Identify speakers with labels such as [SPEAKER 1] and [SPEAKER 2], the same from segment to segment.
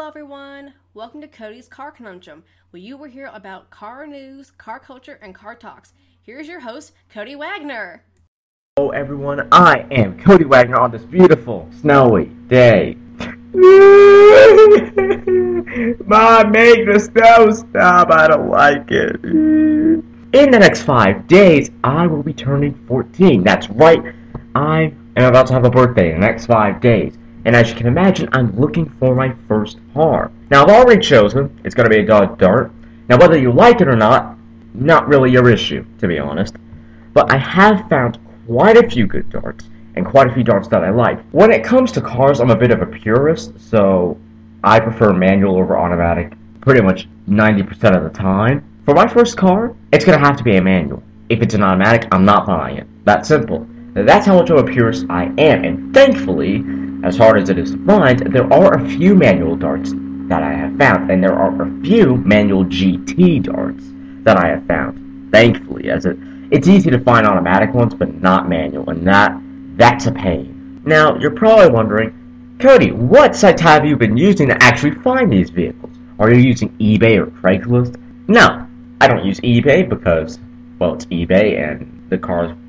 [SPEAKER 1] everyone. Welcome to Cody's Car Conundrum, where you will hear about car news, car culture, and car talks. Here's your host, Cody Wagner.
[SPEAKER 2] Hello everyone, I am Cody Wagner on this beautiful, snowy day. Mom, make the snow stop, I don't like it. In the next 5 days, I will be turning 14. That's right, I am about to have a birthday in the next 5 days. And as you can imagine, I'm looking for my first car. Now, I've already chosen. It's going to be a Dodge Dart. Now, whether you like it or not really your issue, to be honest. But I have found quite a few good darts, and quite a few darts that I like. When it comes to cars, I'm a bit of a purist, so I prefer manual over automatic pretty much 90% of the time. For my first car, it's going to have to be a manual. If it's an automatic, I'm not buying it. That simple. That's how much of a purist I am, and thankfully, as hard as it is to find, there are a few manual darts that I have found, and there are a few manual GT darts that I have found, thankfully, as it's easy to find automatic ones, but not manual, and that's a pain. Now, you're probably wondering, Cody, what sites have you been using to actually find these vehicles? Are you using eBay or Craigslist? No, I don't use eBay because, well, it's eBay, and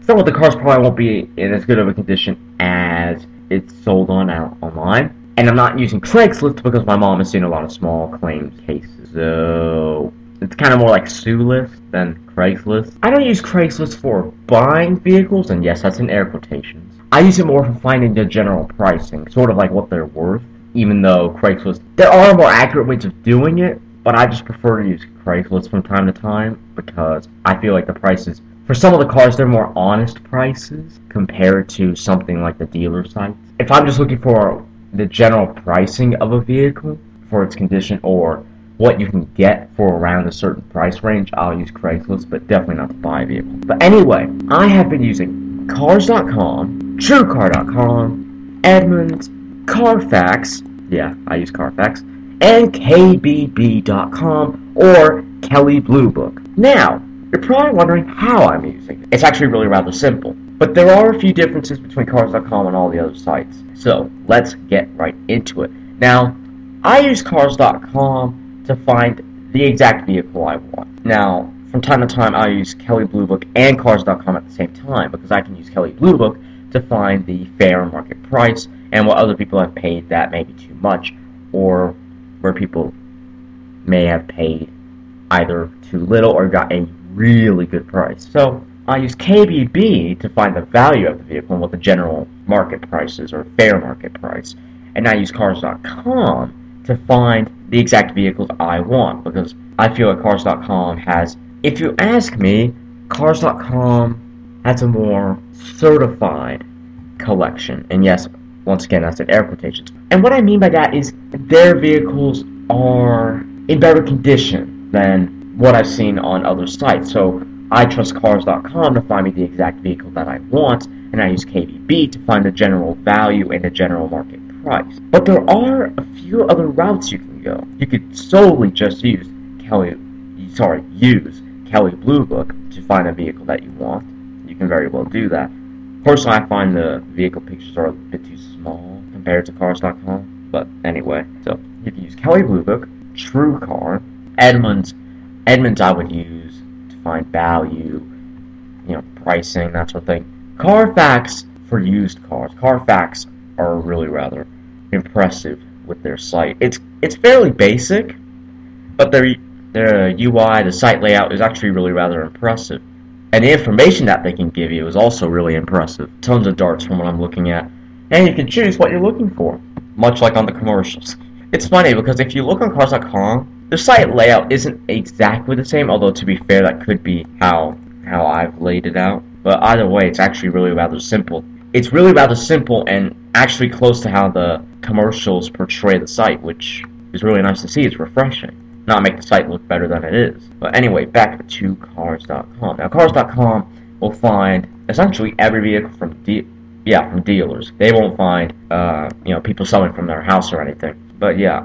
[SPEAKER 2] some of the cars probably won't be in as good of a condition as it's sold online. And I'm not using Craigslist because my mom has seen a lot of small claims cases. So it's kind of more like Suelist than Craigslist. I don't use Craigslist for buying vehicles, and yes, that's in air quotations. I use it more for finding the general pricing, sort of like what they're worth, even though Craigslist, there are more accurate ways of doing it, but I just prefer to use Craigslist from time to time because I feel like the prices, for some of the cars, they're more honest prices compared to something like the dealer sites. If I'm just looking for the general pricing of a vehicle for its condition or what you can get for around a certain price range, I'll use Craigslist, but definitely not to buy a vehicle. But anyway, I have been using Cars.com, TrueCar.com, Edmunds, Carfax, yeah, I use Carfax, and KBB.com or Kelley Blue Book. Now, you're probably wondering how I'm using it. It's actually really rather simple. But there are a few differences between Cars.com and all the other sites. So, let's get right into it. Now, I use Cars.com to find the exact vehicle I want. Now, from time to time, I use Kelley Blue Book and Cars.com at the same time because I can use Kelley Blue Book to find the fair market price and what other people have paid that may be too much, or where people may have paid either too little or got a really good price. So I use KBB to find the value of the vehicle and what the general market price is, or fair market price. And I use Cars.com to find the exact vehicles I want, because I feel like Cars.com has, if you ask me, Cars.com has a more certified collection. And yes, once again, that's in air quotations. And what I mean by that is their vehicles are in better condition than what I've seen on other sites. So I trust Cars.com to find me the exact vehicle that I want, and I use KBB to find the general value and the general market price. But there are a few other routes you can go. You could solely just use Kelley Blue Book to find a vehicle that you want. You can very well do that. Personally, I find the vehicle pictures are a bit too small compared to Cars.com. But anyway, so you can use Kelley Blue Book, TrueCar, Edmunds I would use to find value, pricing, that sort of thing. Carfax for used cars. Carfax are really rather impressive with their site. It's fairly basic, but their UI, the site layout is actually really rather impressive. And the information that they can give you is also really impressive. Tons of darts from what I'm looking at. And you can choose what you're looking for, much like on the commercials. It's funny because if you look on Cars.com, the site layout isn't exactly the same, although to be fair, that could be how I've laid it out. But either way, it's actually really rather simple. It's really rather simple and actually close to how the commercials portray the site, which is really nice to see. It's refreshing. Not make the site look better than it is. But anyway, back to Cars.com. Now, Cars.com will find essentially every vehicle from dealers. They won't find people selling from their house or anything. But yeah,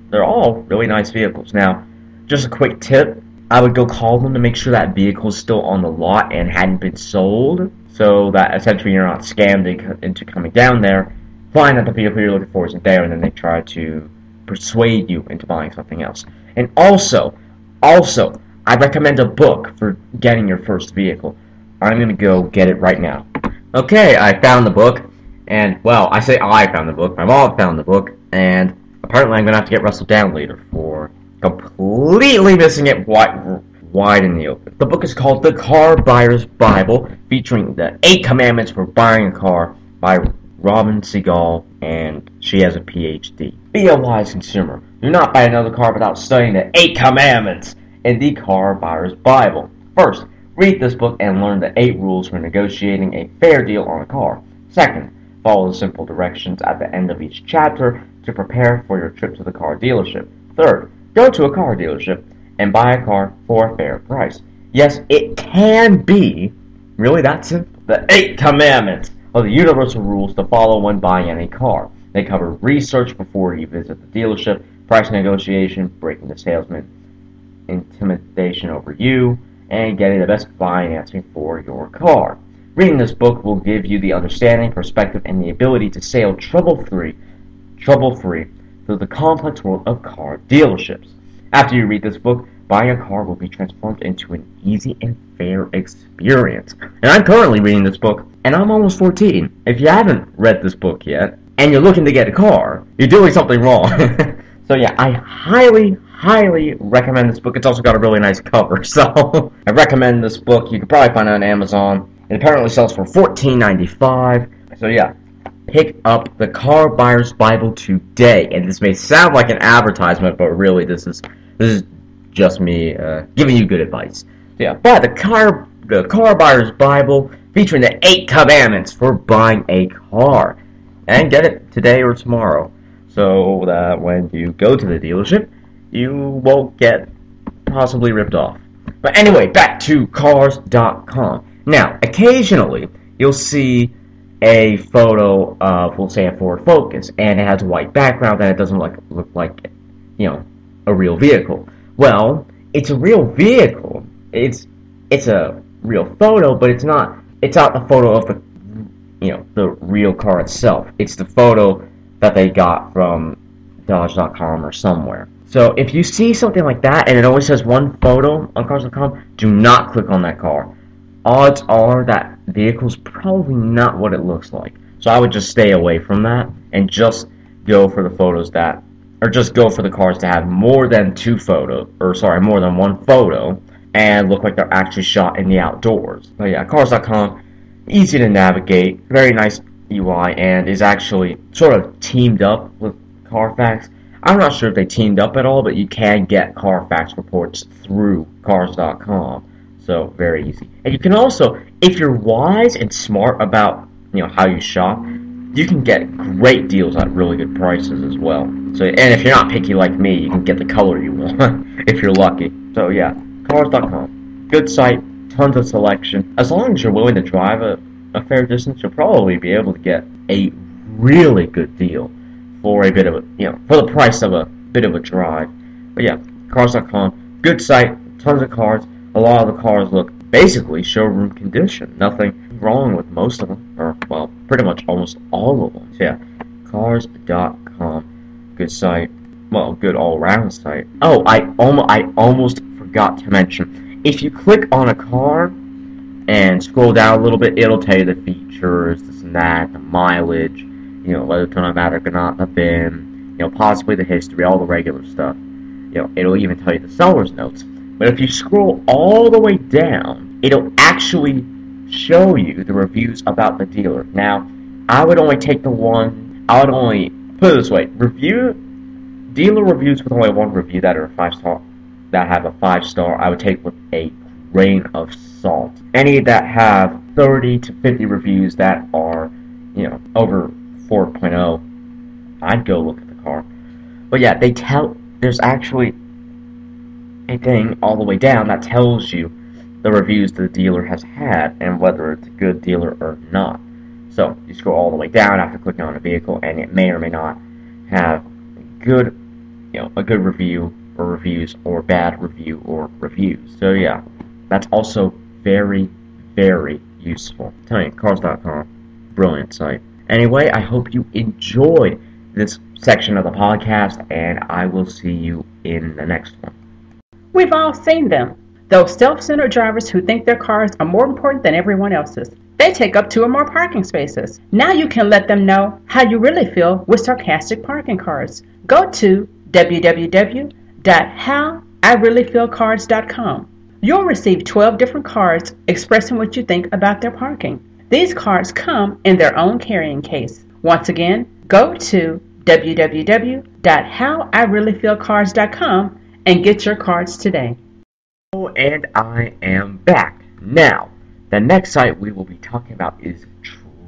[SPEAKER 2] they're all really nice vehicles. Now, just a quick tip, I would go call them to make sure that vehicle is still on the lot and hadn't been sold, so that essentially you're not scammed into coming down there, find that the vehicle you're looking for isn't there, and then they try to persuade you into buying something else. And also, I recommend a book for getting your first vehicle. I'm going to go get it right now. Okay, I found the book, and, well, I say I found the book, my mom found the book, and apparently I'm going to have to get Russell down later for completely missing it wide in the open. The book is called The Car Buyer's Bible, featuring the 8 Commandments for Buying a Car by Robin Seagal, and she has a PhD. Be a wise consumer. Do not buy another car without studying the 8 Commandments in The Car Buyer's Bible. First, read this book and learn the 8 rules for negotiating a fair deal on a car. Second, follow the simple directions at the end of each chapter to prepare for your trip to the car dealership. Third, go to a car dealership and buy a car for a fair price. Yes, it can be really that simple. The 8 Commandments are the universal rules to follow when buying any car. They cover research before you visit the dealership, price negotiation, breaking the salesman, intimidation over you, and getting the best financing for your car. Reading this book will give you the understanding, perspective, and the ability to sail trouble-free through the complex world of car dealerships. After you read this book, buying a car will be transformed into an easy and fair experience. And I'm currently reading this book, and I'm almost 14. If you haven't read this book yet, and you're looking to get a car, you're doing something wrong. So yeah, I highly recommend this book. It's also got a really nice cover, so I recommend this book. You can probably find it on Amazon. It apparently sells for $14.95. So yeah, pick up The Car Buyer's Bible today. And this may sound like an advertisement, but really this is just me giving you good advice. So yeah, buy the car Buyer's Bible, featuring the 8 Commandments for buying a car, and get it today or tomorrow, so that when you go to the dealership, you won't get possibly ripped off. But anyway, back to Cars.com. Now, occasionally you'll see a photo of, we'll say, a Ford Focus, and it has a white background and it doesn't look like, a real vehicle. Well, it's a real vehicle. It's a real photo, but it's not the photo of the real car itself. It's the photo that they got from Dodge.com or somewhere. So if you see something like that and it only says one photo on Cars.com, do not click on that car. Odds are that vehicle's probably not what it looks like. So I would just stay away from that and just go for the photos just go for the cars that have more than more than one photo and look like they're actually shot in the outdoors. But yeah, Cars.com, easy to navigate, very nice UI, and is actually sort of teamed up with Carfax. I'm not sure if they teamed up at all, but you can get Carfax reports through Cars.com. So, very easy. And you can also, if you're wise and smart about, how you shop, you can get great deals at really good prices as well. So, and if you're not picky like me, you can get the color you want, if you're lucky. So, yeah, Cars.com. Good site, tons of selection. As long as you're willing to drive a fair distance, you'll probably be able to get a really good deal for a bit of for the price of a bit of a drive. But yeah, Cars.com, good site, tons of cars. A lot of the cars look basically showroom condition. Nothing wrong with most of them, or well, pretty much almost all of them. So yeah, Cars.com, good site. Well, good all-around site. Oh, I almost forgot to mention, if you click on a car and scroll down a little bit, it'll tell you the features, this and that, the mileage, whether it's automatic or not, the VIN, possibly the history, all the regular stuff. It'll even tell you the seller's notes. But if you scroll all the way down, it'll actually show you the reviews about the dealer. Now, I would only put it this way, dealer reviews with only one review that are have a 5-star, I would take with a grain of salt. Any that have 30 to 50 reviews that are, over 4.0, I'd go look at the car. But yeah, there's actually a thing all the way down that tells you the reviews the dealer has had and whether it's a good dealer or not. So you scroll all the way down after clicking on a vehicle, and it may or may not have a good review or reviews, or bad review or reviews. So yeah, that's also very, very useful. I'm telling you, Cars.com, brilliant site. Anyway, I hope you enjoyed this section of the podcast, and I will see you in the next one.
[SPEAKER 3] We've all seen them. Those self-centered drivers who think their cars are more important than everyone else's. They take up 2 or more parking spaces. Now you can let them know how you really feel with sarcastic parking cars. Go to www.howireallyfeelcards.com. You'll receive 12 different cards expressing what you think about their parking. These cards come in their own carrying case. Once again, go to www.howireallyfeelcards.com and get your cards today.
[SPEAKER 2] And I am back. Now, the next site we will be talking about is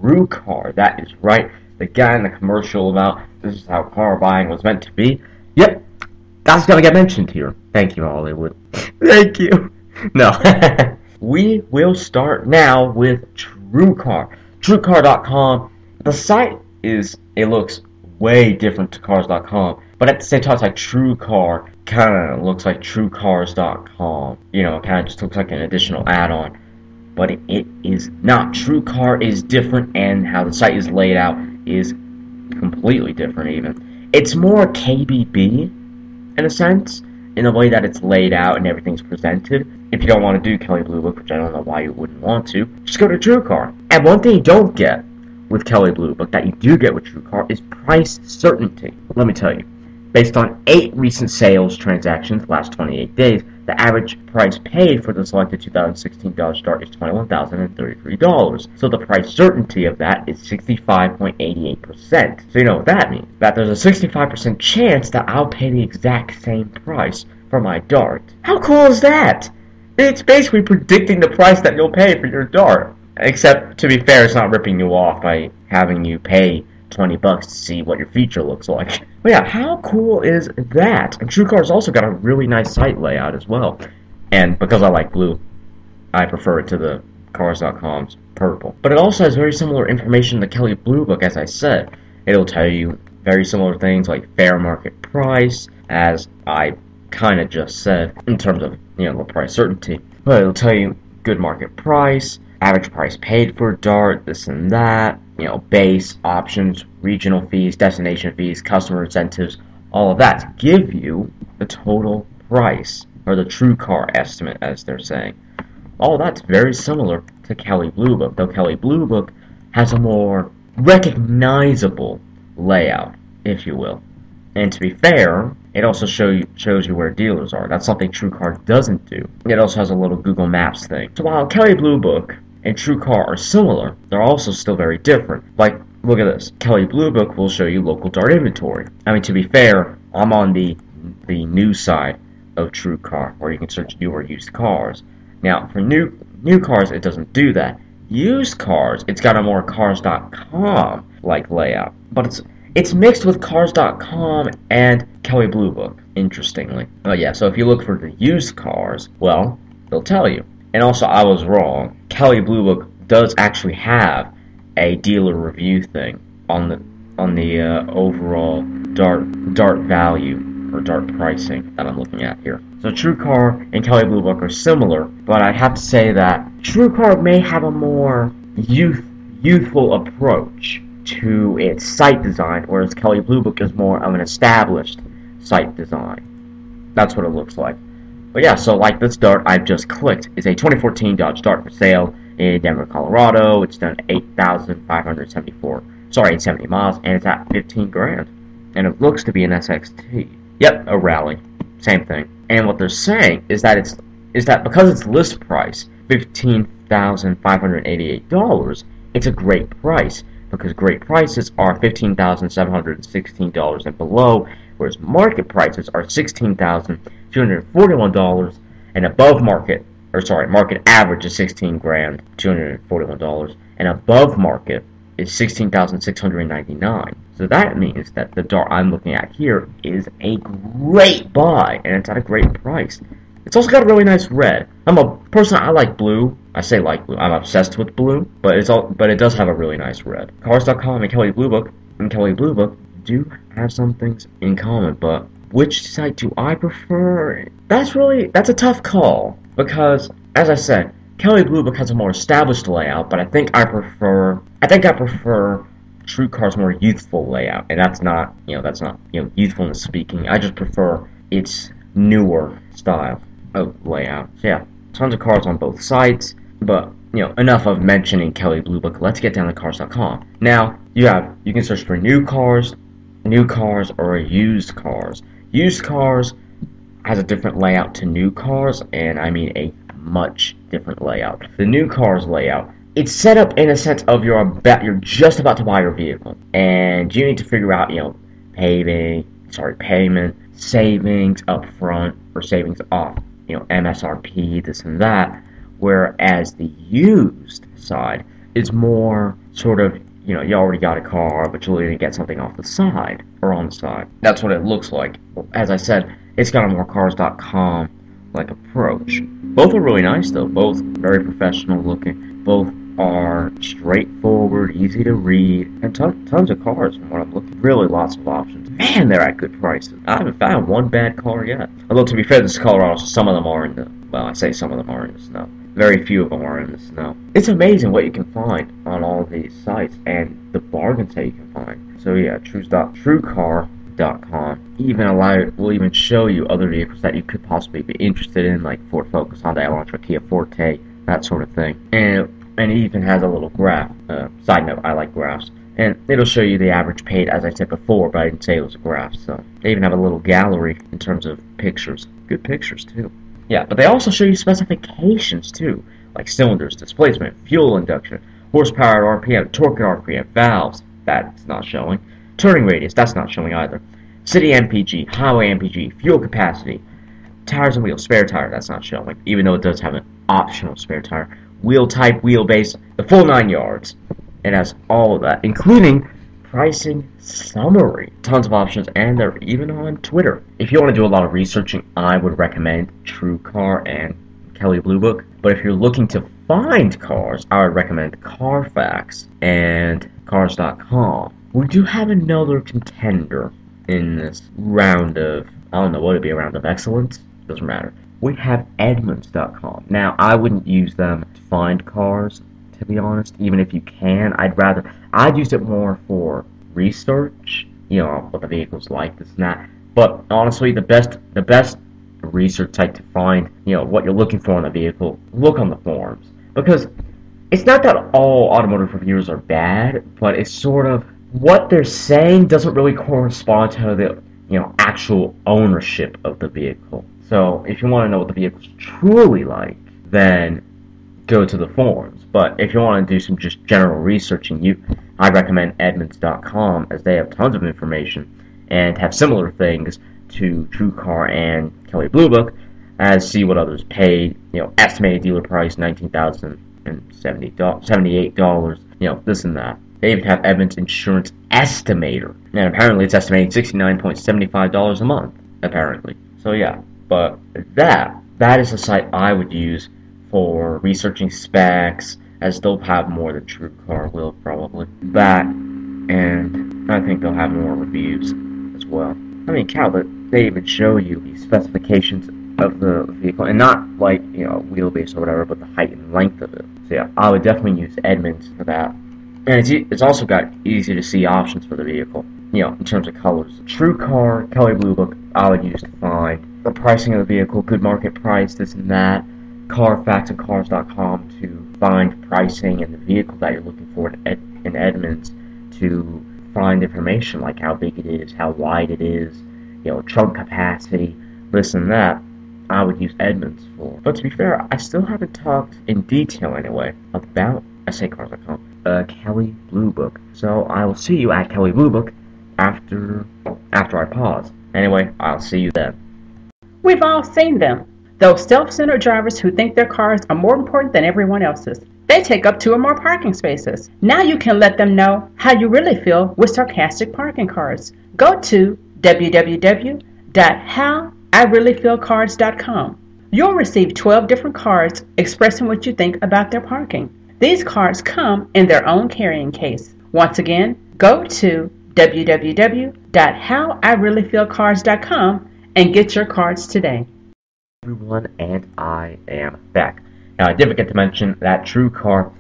[SPEAKER 2] TrueCar. That is right. The guy in the commercial about this is how car buying was meant to be. Yep, that's going to get mentioned here. Thank you, Hollywood. Thank you. No. We will start now with TrueCar. TrueCar.com. The site it looks way different to Cars.com, but at the same time, it's like TrueCar kind of looks like TrueCars.com. You know, it kind of just looks like an additional add-on, but it is not. TrueCar is different, and how the site is laid out is completely different even. It's more KBB, in a sense, in the way that it's laid out and everything's presented. If you don't want to do Kelley Blue Book, which I don't know why you wouldn't want to, just go to TrueCar. And one thing you don't get with Kelley Blue Book that you do get with TrueCar is price certainty. Let me tell you. Based on 8 recent sales transactions the last 28 days, the average price paid for the selected 2016 Dodge Dart is $21,033. So the price certainty of that is 65.88%. So you know what that means? That there's a 65% chance that I'll pay the exact same price for my Dart. How cool is that? It's basically predicting the price that you'll pay for your Dart. Except, to be fair, it's not ripping you off by having you pay $20 to see what your feature looks like. But yeah, how cool is that? And TrueCar's also got a really nice site layout as well. And because I like blue, I prefer it to the Cars.com's purple. But it also has very similar information to Kelley Blue Book, as I said. It'll tell you very similar things like fair market price, as I kind of just said, in terms of, you know, the price certainty. But it'll tell you good market price, average price paid for a Dart, this and that, you know, base, options, regional fees, destination fees, customer incentives, all of that to give you the total price, or the TrueCar estimate, as they're saying. All that's very similar to Kelley Blue Book, though Kelley Blue Book has a more recognizable layout, if you will. And to be fair, it also shows you where dealers are. That's something TrueCar doesn't do. It also has a little Google Maps thing. So while Kelley Blue Book and TrueCar are similar, they're also still very different. Like, look at this. Kelley Blue Book will show you local Dart inventory. I mean, to be fair, I'm on the new side of TrueCar, where you can search new or used cars. Now, for new cars, it doesn't do that. Used cars, it's got a more Cars.com like layout, but it's mixed with Cars.com and Kelley Blue Book, interestingly. But yeah, so if you look for the used cars, well, they'll tell you. And also, I was wrong. Kelley Blue Book does actually have a dealer review thing on the overall Dart value or Dart pricing that I'm looking at here. So TrueCar and Kelley Blue Book are similar, but I have to say that TrueCar may have a more youthful approach to its site design, whereas Kelley Blue Book is more of an established site design. That's what it looks like. But yeah, so like this Dart I've just clicked is a 2014 Dodge Dart for sale in Denver, Colorado. It's done 8,570 miles, and it's at 15 grand. And it looks to be an SXT. Yep, a rally. Same thing. And what they're saying is that because it's list price, $15,588, it's a great price. Because great prices are $15,716 and below, whereas market prices are $16,241 and above market average is $16,241 and above market is $16,699. So that means that the Dart I'm looking at here is a great buy, and it's at a great price. It's also got a really nice red. I'm a person, I like blue. I say like blue. I'm obsessed with blue, but it does have a really nice red. Cars.com and Kelley Blue Book do have some things in common, but which site do I prefer? That's a tough call, because as I said, Kelley Blue Book has a more established layout, but I think I prefer TrueCar's more youthful layout, and that's not youthfulness speaking. I just prefer its newer style of layout. So yeah, tons of cars on both sites, but enough of mentioning Kelley Blue Book. Let's get down to cars.com. Now, you can search for new cars, or used cars. Used cars has a different layout to new cars, and I mean a much different layout. The new cars layout, it's set up in a sense of you're just about to buy your vehicle, and you need to figure out, payment, savings up front, or savings off, MSRP, this and that. Whereas the used side is more sort of, you already got a car, but you'll even get something off the side, or on the side. That's what it looks like. As I said, it's got a more cars.com like approach. Both are really nice though, both very professional looking, both are straightforward, easy to read, and tons of cars from what I'm looking. Really lots of options. Man, they're at good prices. I haven't found one bad car yet. Although to be fair, this is Colorado, so some of them are in the, well, I say some of them are in the snow. Very few of them are in the snow. It's amazing what you can find on all of these sites, and the bargains that you can find. So yeah, TrueCar.com will even show you other vehicles that you could possibly be interested in, like Ford Focus, Honda Elantra, Kia Forte, that sort of thing. And it even has a little graph. Side note, I like graphs. And it'll show you the average paid, as I said before, but I didn't say it was a graph. So they even have a little gallery in terms of pictures. Good pictures, too. Yeah, but they also show you specifications, too, like cylinders, displacement, fuel induction, horsepower at RPM, torque at RPM, valves, that's not showing, turning radius, that's not showing either, city MPG, highway MPG, fuel capacity, tires and wheels, spare tire, that's not showing, even though it does have an optional spare tire, wheel type, wheelbase, the full 9 yards. It has all of that, including pricing summary. Tons of options, and they're even on Twitter. If you want to do a lot of researching, I would recommend TrueCar and Kelley Blue Book. But if you're looking to find cars, I would recommend Carfax and Cars.com. We do have another contender in this round of, I don't know, what would it be, a round of excellence? Doesn't matter. We have Edmunds.com. Now, I wouldn't use them to find cars, to be honest, even if you can. I'd use it more for research, what the vehicle's like, this and that. But honestly, the best research site to find, what you're looking for in a vehicle, look on the forums. Because it's not that all automotive reviewers are bad, but it's sort of, what they're saying doesn't really correspond to the, actual ownership of the vehicle. So if you want to know what the vehicle's truly like, then go to the forums. But if you want to do some just general researching, I'd recommend Edmunds.com, as they have tons of information and have similar things to TrueCar and Kelley Blue Book, as see what others paid, estimated dealer price $19,078, this and that. They even have Edmunds Insurance Estimator, and apparently it's estimating $69.75 a month, apparently. So yeah, but that is a site I would use for researching specs, as they'll have more than TrueCar will probably. That, and I think they'll have more reviews as well. I mean, they even show you the specifications of the vehicle, and not like, wheelbase or whatever, but the height and length of it. So yeah, I would definitely use Edmunds for that. And it's also got easy to see options for the vehicle, in terms of colors. TrueCar, Kelley Blue Book, I would use to find the pricing of the vehicle, good market price, this and that. Carfax and Cars.com to find pricing and the vehicle that you're looking for in Edmunds, to find information like how big it is, how wide it is, trunk capacity, this and that. I would use Edmunds for. But to be fair, I still haven't talked in detail anyway about, I say Cars.com, Kelley Blue Book. So I will see you at Kelley Blue Book after I pause. Anyway, I'll see you then.
[SPEAKER 3] We've all seen them. Those self-centered drivers who think their cars are more important than everyone else's. They take up 2 or more parking spaces. Now you can let them know how you really feel with sarcastic parking cards. Go to www.howireallyfeelcards.com. You'll receive 12 different cards expressing what you think about their parking. These cards come in their own carrying case. Once again, go to www.howireallyfeelcards.com and get your cards today.
[SPEAKER 2] Everyone, and I am back. Now, I did forget to mention that TrueCar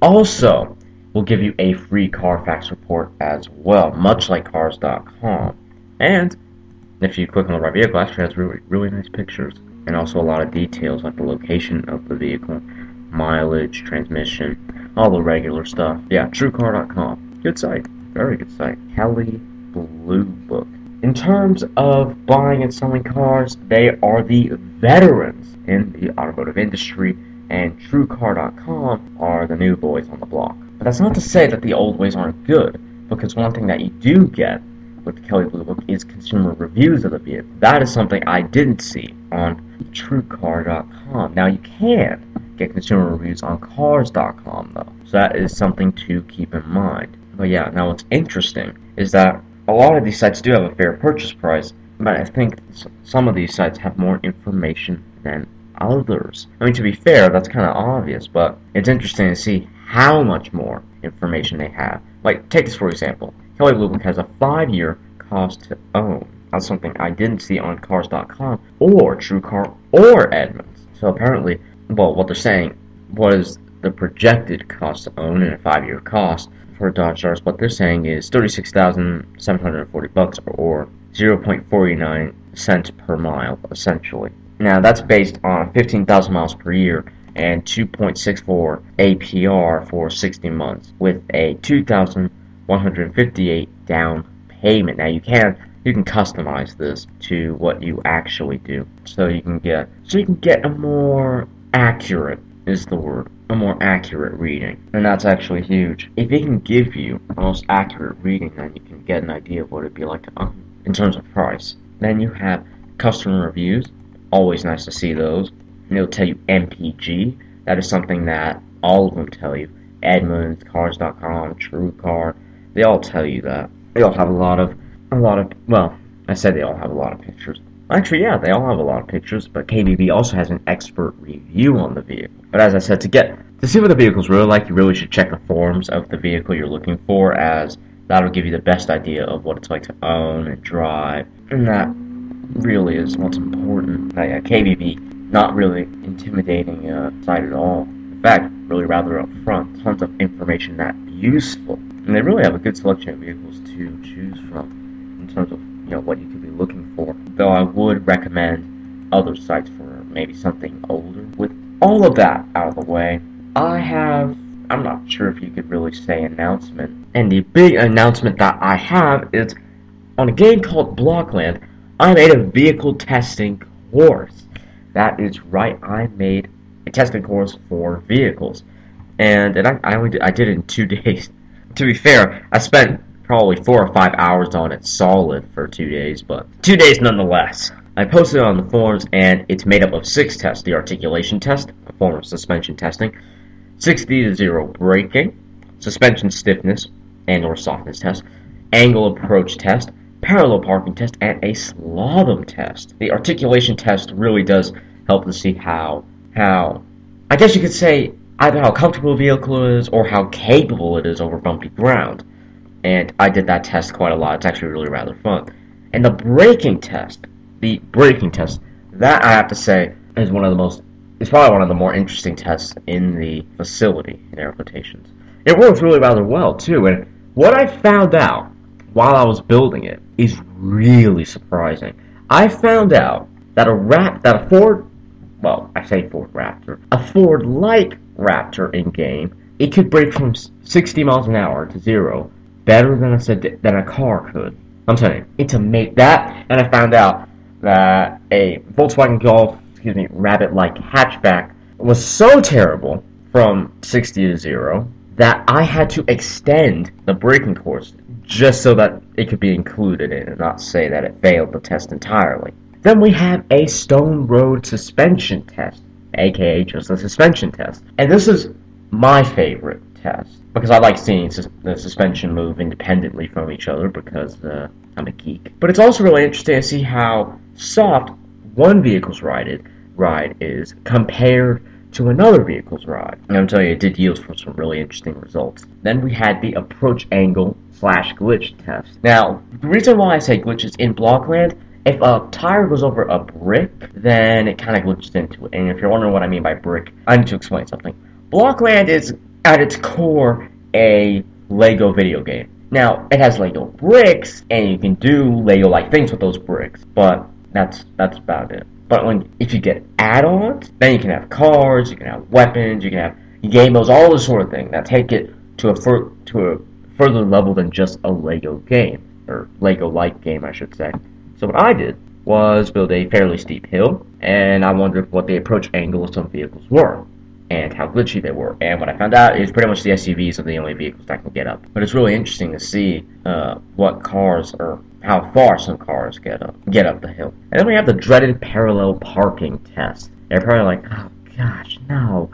[SPEAKER 2] also will give you a free Carfax report as well, much like Cars.com. And if you click on the right vehicle, it actually has really, really nice pictures and also a lot of details like the location of the vehicle, mileage, transmission, all the regular stuff. Yeah, TrueCar.com. Good site. Very good site. Kelley Blue Book. In terms of buying and selling cars, they are the veterans in the automotive industry, and TrueCar.com are the new boys on the block. But that's not to say that the old ways aren't good, because one thing that you do get with the Kelley Blue Book is consumer reviews of the vehicle. That is something I didn't see on TrueCar.com. Now you can get consumer reviews on Cars.com though, so that is something to keep in mind. But yeah, now what's interesting is that a lot of these sites do have a fair purchase price, but I think some of these sites have more information than others. I mean, to be fair, that's kind of obvious, but it's interesting to see how much more information they have. Like, take this for example. Kelley Blue Book has a 5-year cost to own. That's something I didn't see on Cars.com or TrueCar or Edmunds. So apparently, well, what they're saying was the projected cost to own in a 5-year cost for Dodge Stars. What they're saying is $36,740 or 0.49 cents per mile, essentially. Now that's based on 15,000 miles per year and 2.64 APR for 60 months with a 2,158 down payment. Now you can customize this to what you actually do, so you can get a more accurate is the word. A more accurate reading, and that's actually huge. If it can give you the most accurate reading, then you can get an idea of what it'd be like to own in terms of price. Then you have customer reviews, always nice to see those. And it'll tell you MPG, that is something that all of them tell you. Edmunds, Cars.com, TrueCar, they all tell you that. They all have a lot of, well, I said they all have a lot of pictures. Actually, yeah, they all have a lot of pictures, but KBB also has an expert review on the vehicle. But as I said, to see what the vehicle's really like, you really should check the forums of the vehicle you're looking for, as that'll give you the best idea of what it's like to own and drive. And that really is what's important. KBB, not really intimidating site at all. In fact, really rather upfront. Tons of information that's useful. And they really have a good selection of vehicles to choose from in terms of what you could be looking for. Though I would recommend other sites for maybe something older. With all of that out of the way, I'm not sure if you could really say announcement. And the big announcement that I have is on a game called Blockland, I made a vehicle testing course. That is right, I made a testing course for vehicles. And I did it in 2 days. To be fair, I spent probably 4 or 5 hours on it solid for 2 days, but 2 days nonetheless. I posted it on the forums, and it's made up of 6 tests. The articulation test, a form of suspension testing, 60-0 braking, suspension stiffness and or softness test, angle approach test, parallel parking test, and a slalom test. The articulation test really does help to see how I guess you could say either how comfortable a vehicle is or how capable it is over bumpy ground. And I did that test quite a lot. It's actually really rather fun. And the braking test, that I have to say is it's probably one of the more interesting tests in the facility, in air quotations. It works really rather well too, and what I found out while I was building it is really surprising. I found out that a Ford Ford-like Raptor in game, it could brake from 60 miles an hour to 0 better than a car could. I'm saying, it's amazing. That, and I found out that a Volkswagen Golf, Rabbit-like hatchback was so terrible from 60 to 0 that I had to extend the braking course just so that it could be included in it and not say that it failed the test entirely. Then we have a stone road suspension test, aka just a suspension test. And this is my favorite test because I like seeing the suspension move independently from each other because I'm a geek. But it's also really interesting to see how soft one vehicle's ride is compared to another vehicle's ride. And I'm telling you, it did yield for some really interesting results. Then we had the approach angle / glitch test. Now, the reason why I say glitches in Blockland, if a tire goes over a brick, then it kind of glitches into it. And if you're wondering what I mean by brick, I need to explain something. Blockland is, at its core, a Lego video game. Now, it has Lego bricks, and you can do Lego-like things with those bricks, but that's about it. But if you get add-ons, then you can have cars, you can have weapons, you can have game modes, all this sort of thing that take it to a further level than just a Lego game, or Lego-like game, I should say. So what I did was build a fairly steep hill, and I wondered what the approach angle of some vehicles were, and how glitchy they were. And what I found out is pretty much the SUVs are the only vehicles that can get up. But it's really interesting to see what cars, or how far some cars get up the hill. And then we have the dreaded parallel parking test. They're probably like, oh gosh, no.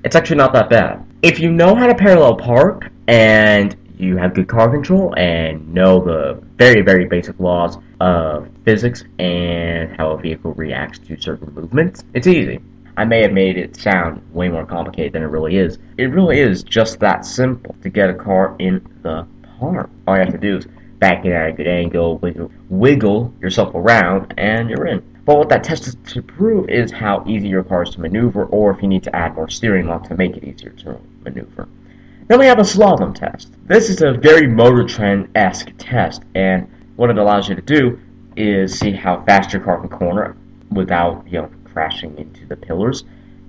[SPEAKER 2] It's actually not that bad. If you know how to parallel park, and you have good car control, and know the very, very basic laws of physics and how a vehicle reacts to certain movements, it's easy. I may have made it sound way more complicated than it really is. It really is just that simple to get a car in the park. All you have to do is back it at a good angle, wiggle yourself around, and you're in. But what that test is to prove is how easy your car is to maneuver, or if you need to add more steering lock to make it easier to maneuver. Then we have a slalom test. This is a very Motor Trend-esque test, and what it allows you to do is see how fast your car can corner without, crashing into the pillars,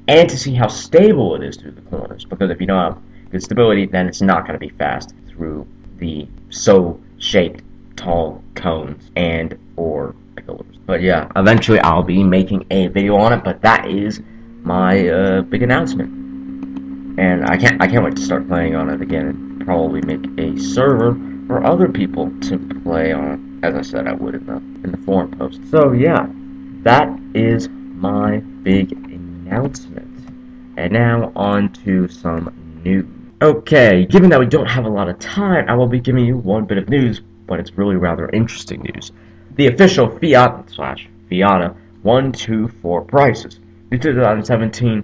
[SPEAKER 2] and to see how stable it is through the corners. Because if you don't have good stability, then it's not going to be fast through the so-shaped tall cones and or pillars. But yeah, eventually I'll be making a video on it, but that is my big announcement. And I can't wait to start playing on it again and probably make a server for other people to play on, as I said I would in the forum post. So yeah, that is my big announcement. And now on to some news. Okay, given that we don't have a lot of time, I will be giving you one bit of news, but it's really rather interesting news. The official Fiat/Fiata 124 prices. The 2017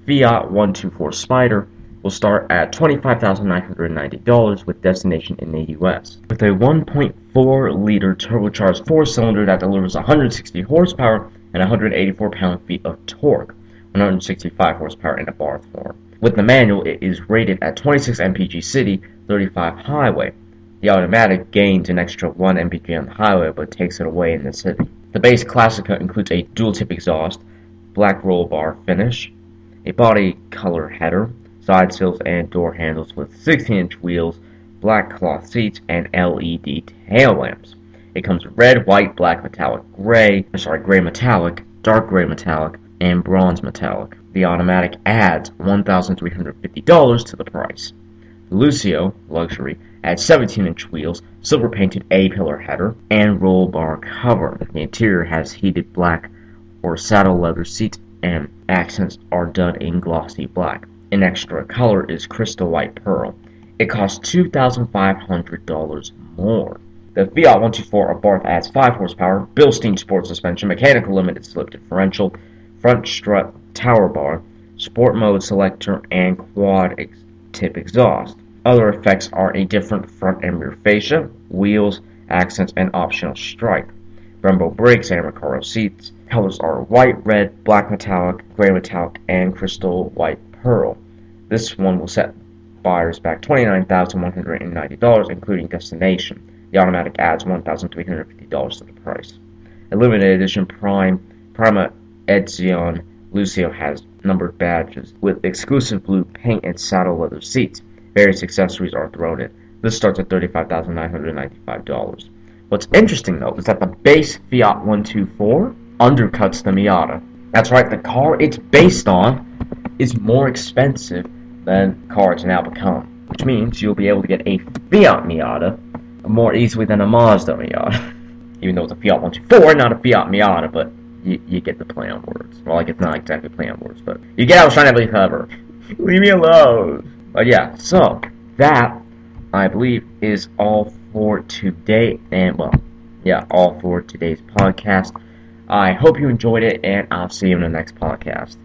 [SPEAKER 2] Fiat 124 Spider will start at $25,990 with destination in the US. With a 1.4-liter turbocharged 4-cylinder that delivers 160 horsepower and 184 pound-feet of torque, 165 horsepower in a bar form. With the manual, it is rated at 26 mpg city, 35 highway. The automatic gains an extra 1 mpg on the highway, but takes it away in the city. The base Classica includes a dual-tip exhaust, black roll bar finish, a body color header, side sills and door handles with 16-inch wheels, black cloth seats, and LED tail lamps. It comes with red, white, black metallic, gray metallic, dark gray metallic, and bronze metallic. The automatic adds $1,350 to the price. The Lucio Luxury adds 17-inch wheels, silver painted A-pillar header, and roll bar cover. The interior has heated black or saddle leather seats, and accents are done in glossy black. An extra color is crystal white pearl. It costs $2,500 more. The Fiat 124 Abarth adds 5 horsepower, Bilstein sport suspension, mechanical limited slip differential, front strut tower bar, sport mode selector, and quad tip exhaust. Other effects are a different front and rear fascia, wheels, accents, and optional stripe. Brembo brakes and Recaro seats. Colors are white, red, black metallic, gray metallic, and crystal white pearl. This one will set buyers back $29,190, including destination. The automatic adds $1,350 to the price. A limited edition Prima Edizione Lucio has numbered badges with exclusive blue paint and saddle leather seats. Various accessories are thrown in. This starts at $35,995. What's interesting, though, is that the base Fiat 124 undercuts the Miata. That's right, the car it's based on is more expensive than the car it's now become, which means you'll be able to get a Fiat Miata more easily than a Mazda Miata. Even though it's a Fiat 124, not a Fiat Miata, but you get the play on words. Well, like, it's not exactly play on words, but you get I was trying to be clever. Leave me alone. But yeah, so that, I believe, is all for today, and all for today's podcast. I hope you enjoyed it, and I'll see you in the next podcast.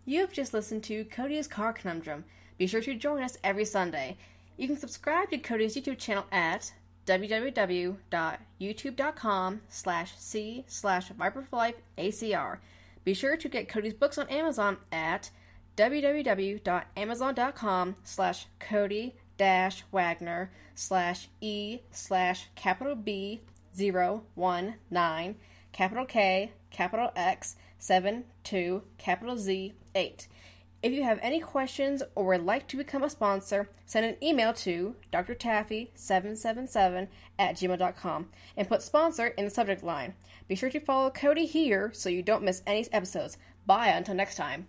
[SPEAKER 1] You have just listened to Cody's Car Conundrum. Be sure to join us every Sunday. You can subscribe to Cody's YouTube channel at www.youtube.com/c/ViperForLifeACR. Be sure to get Cody's books on Amazon at www.amazon.com/Cody-Wagner/E/B019 K, X, 72, Z, 8. If you have any questions or would like to become a sponsor, send an email to drtaffy777@gmail.com and put sponsor in the subject line. Be sure to follow Cody here so you don't miss any episodes. Bye until next time.